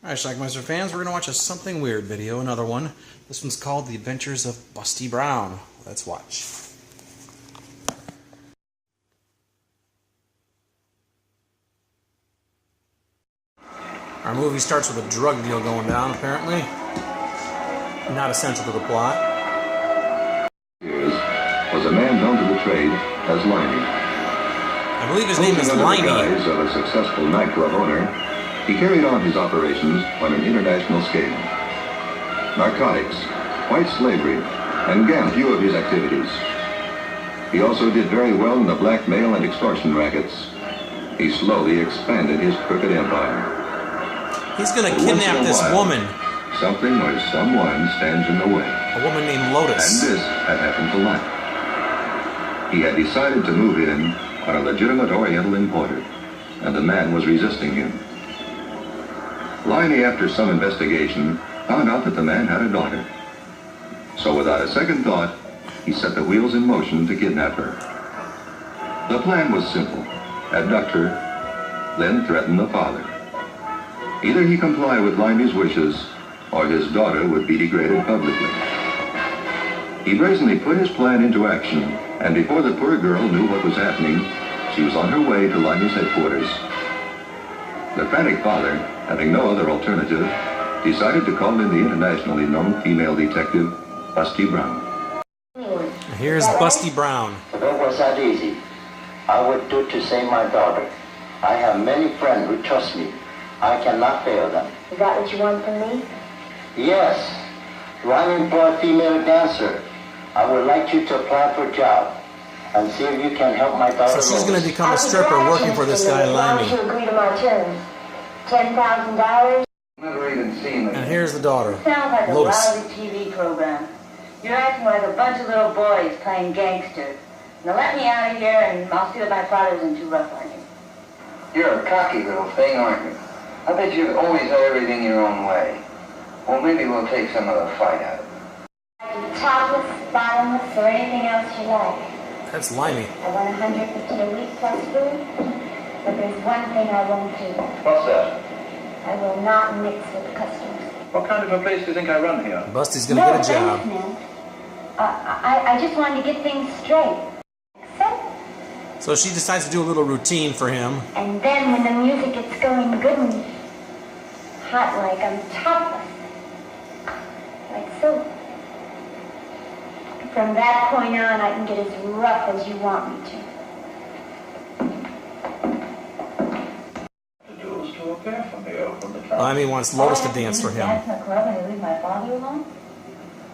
Alright, Schlockmeister fans, we're going to watch a Something Weird video, another one. This one's called The Adventures of Busty Brown. Let's watch. Our movie starts with a drug deal going down, apparently. Not essential to the plot. Was a man known to the trade as Limey. I believe his name is Limey. Under the guise of a successful nightclub owner, he carried on his operations on an international scale. Narcotics, white slavery, and gam few of his activities. He also did very well in the blackmail and extortion rackets. He slowly expanded his crooked empire. He's going to kidnap this woman. Something or someone stands in the way. A woman named Lotus. And this had happened to Limey. He had decided to move in on a legitimate Oriental importer, and the man was resisting him. Limey, after some investigation, found out that the man had a daughter. So without a second thought, he set the wheels in motion to kidnap her. The plan was simple. Abduct her, then threaten the father. Either he complied with Limey's wishes, or his daughter would be degraded publicly. He brazenly put his plan into action, and before the poor girl knew what was happening, she was on her way to Limey's headquarters. The frantic father, having no other alternative, decided to call in the internationally known female detective, Busty Brown. Here's Busty Brown. If it was that easy, I would do to save my daughter. I have many friends who trust me. I cannot fail them. Is that what you want from me? Yes. Limey employed female dancer. I would like you to apply for a job and see if you can help my daughter. So she's going to become a stripper working for this guy, Limey. You agree to my terms. $10,000. And here's the daughter, Sounds like Lotus. a lousy TV program. You're acting like a bunch of little boys playing gangster. Now let me out of here and I'll see that my father isn't too rough on you. You're a cocky little thing, aren't you? I bet you've always had everything your own way. Well, maybe we'll take some of the fight out of it. Topless, bottomless, or anything else you like. That's Limey. I want $150 a week plus food. But there's one thing I won't do. What's that? I will not mix with customers. What kind of a place do you think I run here? Busty's going to get a job. Thanks, man. I just wanted to get things straight. Accept? So she decides to do a little routine for him. And then when the music gets going good and hot like I'm topless. Like so. From that point on, I can get as rough as you want me to. Limey wants Lotus to dance for him. Dance in the club and you leave my father alone?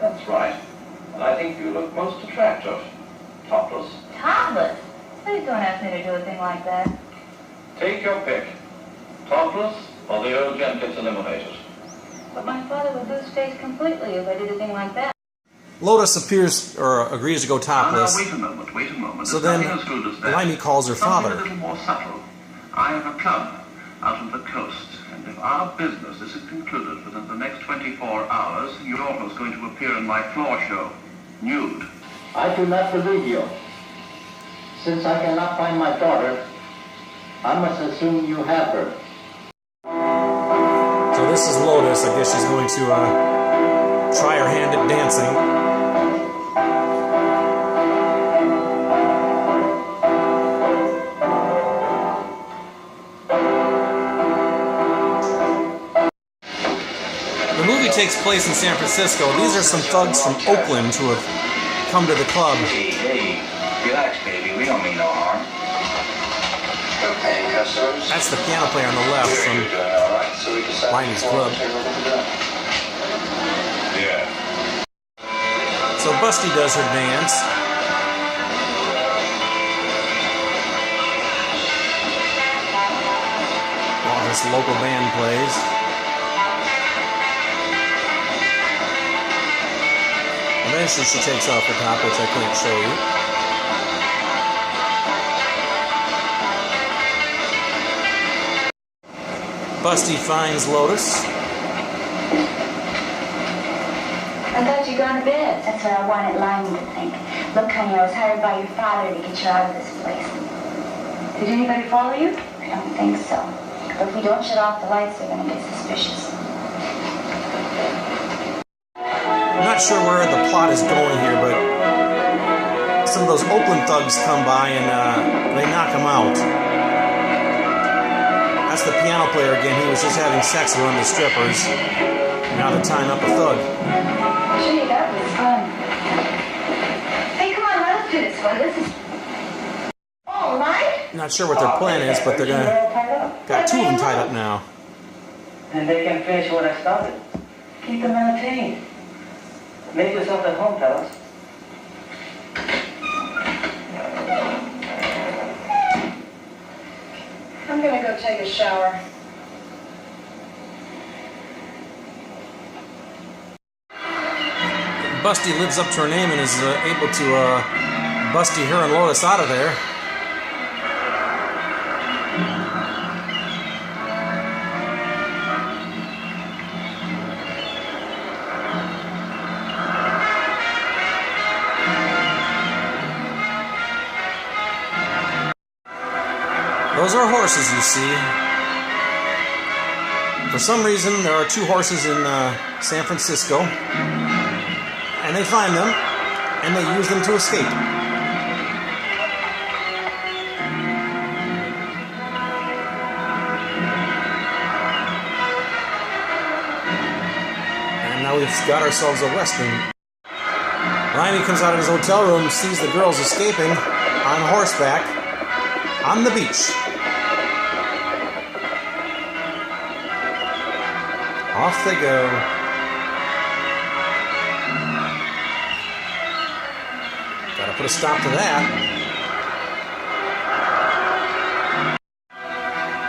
That's right. And I think you look most attractive. Topless. Topless? Please don't ask me to do a thing like that. Take your pick. Topless or the old gent gets eliminated. But my father would lose face completely if I did a thing like that. Lotus appears or agrees to go topless. Wait a moment. So then Limey calls her father. Something a little more subtle. I have a club out on the coast, and if our business isn't concluded within the next 24 hours, your daughter's going to appear in my floor show, nude. I do not believe you. Since I cannot find my daughter, I must assume you have her. So this is Lotus. I guess she's going to try her hand at dancing. The movie takes place in San Francisco. These are some thugs from Oakland who have come to the club. Hey, relax, baby. We don't mean no harm. Okay, customers. That's the piano player on the left from Limey's club. Yeah. So Busty does her dance. While this local band plays. Eventually she takes off the top, which I can't show you. Busty finds Lotus. I thought you'd gone to bed. That's what I wanted Limey to think. Look, honey, I was hired by your father to get you out of this place. Did anybody follow you? I don't think so. But if we don't shut off the lights, they're going to get suspicious. I'm not sure where the plot is going here, but some of those Oakland thugs come by and they knock him out. That's the piano player again. He was just having sex with one of the strippers. Now they're tying up a thug. Gee, that was fun. Hey, come on, let's do this one. This is... All right. Not sure what their plan is, but they're gonna... Got two of them tied up now. And they can finish what I started. Keep them entertained. Make yourself at home, fellas. I'm gonna go take a shower. Busty lives up to her name and is able to Busty her and Lotus out of there. Those are horses, you see. For some reason, there are two horses in San Francisco, and they find them, and they use them to escape. And now we've got ourselves a Western. Limey comes out of his hotel room, sees the girls escaping on horseback on the beach. Off they go. Gotta put a stop to that.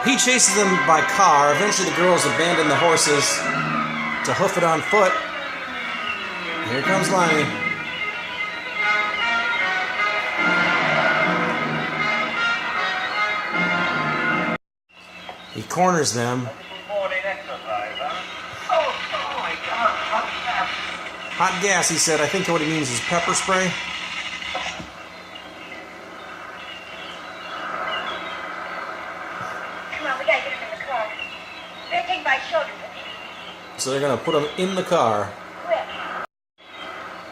He chases them by car. Eventually the girls abandon the horses to hoof it on foot. Here comes Limey. He corners them. Hot gas, he said. I think what he means is pepper spray. Come on, we gotta get him in the car. Better take my shoulder with you. So they're going to put him in the car. Quick.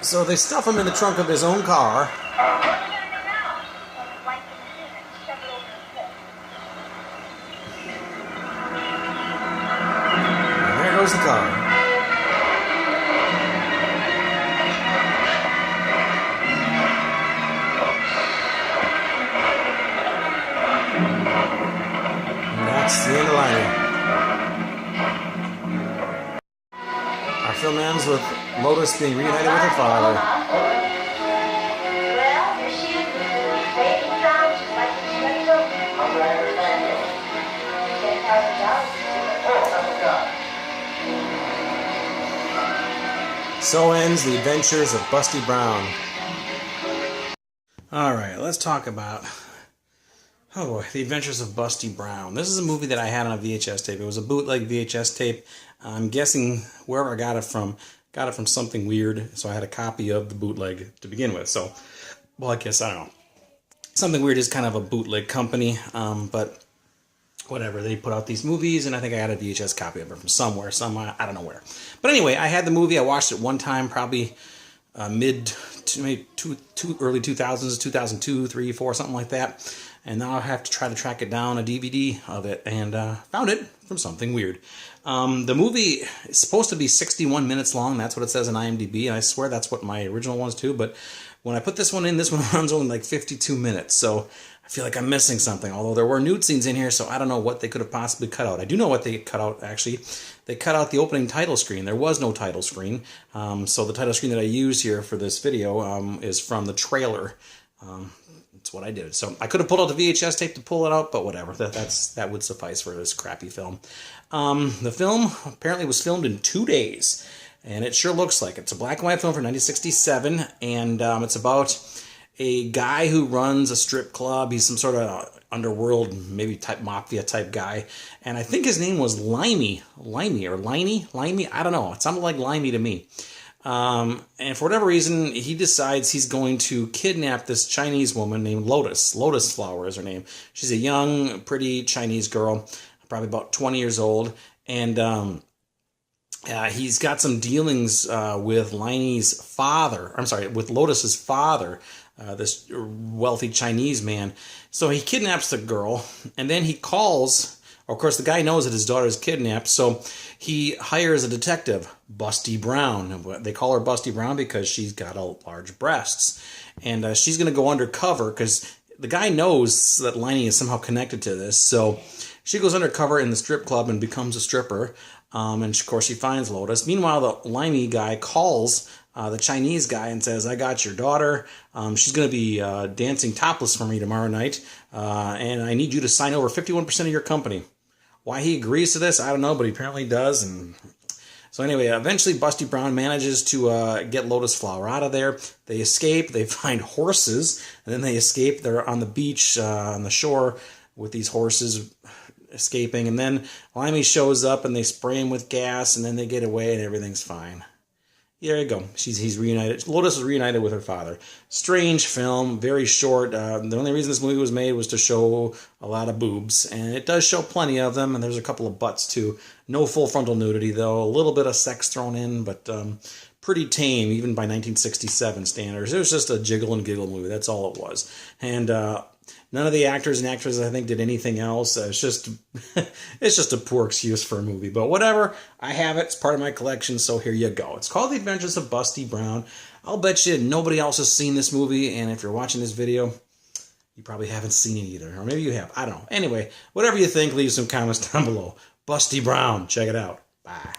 So they stuff him in the trunk of his own car. And there goes the car. That's the end of Limey. Our film ends with Lotus being reunited with her father. Well, here she is, baby sound, just like the Chevy told me. How do I understand you? So ends the adventures of Busty Brown. Alright, let's talk about... Oh boy, The Adventures of Busty Brown. This is a movie that I had on a VHS tape. It was a bootleg VHS tape. I'm guessing wherever I got it from something weird, so I had a copy of the bootleg to begin with. So, well, I guess, I don't know. Something Weird is kind of a bootleg company, but whatever. They put out these movies, and I think I had a VHS copy of it from somewhere, I don't know where. But anyway, I had the movie. I watched it one time, probably early 2000s, 2002, 3, 4, something like that. And now I have to try to track it down, a DVD of it, and found it from Something Weird. The movie is supposed to be 61 minutes long. That's what it says on IMDb, and I swear that's what my original was too. But when I put this one in, this one runs only like 52 minutes. So I feel like I'm missing something. Although there were nude scenes in here, so I don't know what they could have possibly cut out. I do know what they cut out, actually. They cut out the opening title screen. There was no title screen. So the title screen that I use here for this video is from the trailer. That's what I did. So I could have pulled out the VHS tape to pull it out, but whatever. That would suffice for this crappy film. The film apparently was filmed in 2 days, and it sure looks like it. It's a black and white film from 1967, and it's about a guy who runs a strip club. He's some sort of underworld, maybe type mafia type guy, and I think his name was Limey, I don't know. It sounded like Limey to me. And for whatever reason, he decides he's going to kidnap this Chinese woman named Lotus. Lotus Flower is her name. She's a young, pretty Chinese girl, probably about 20 years old. And he's got some dealings with Liney's father. I'm sorry, with Lotus's father, this wealthy Chinese man. So he kidnaps the girl, and then he calls. Of course, the guy knows that his daughter is kidnapped, so he hires a detective, Busty Brown. They call her Busty Brown because she's got large breasts. And she's going to go undercover because the guy knows that Liney is somehow connected to this. So she goes undercover in the strip club and becomes a stripper. And, of course, she finds Lotus. Meanwhile, the Liney guy calls the Chinese guy and says, I got your daughter. She's going to be dancing topless for me tomorrow night. And I need you to sign over 51% of your company. Why he agrees to this, I don't know, but he apparently does. And so anyway, eventually Busty Brown manages to get Lotus Flower out of there. They escape. They find horses, and then they escape. They're on the beach, on the shore, with these horses escaping. And then Limey shows up, and they spray him with gas, and then they get away, and everything's fine. There you go. He's reunited. Lotus is reunited with her father. Strange film, very short. The only reason this movie was made was to show a lot of boobs, and it does show plenty of them, and there's a couple of butts too. No full frontal nudity though. A little bit of sex thrown in, but pretty tame even by 1967 standards. It was just a jiggle and giggle movie. That's all it was. And none of the actors and actresses, I think, did anything else. It's just a poor excuse for a movie. But whatever, I have it. It's part of my collection, so here you go. It's called The Adventures of Busty Brown. I'll bet you nobody else has seen this movie, and if you're watching this video, you probably haven't seen it either. Or maybe you have. I don't know. Anyway, whatever you think, leave some comments down below. Busty Brown. Check it out. Bye.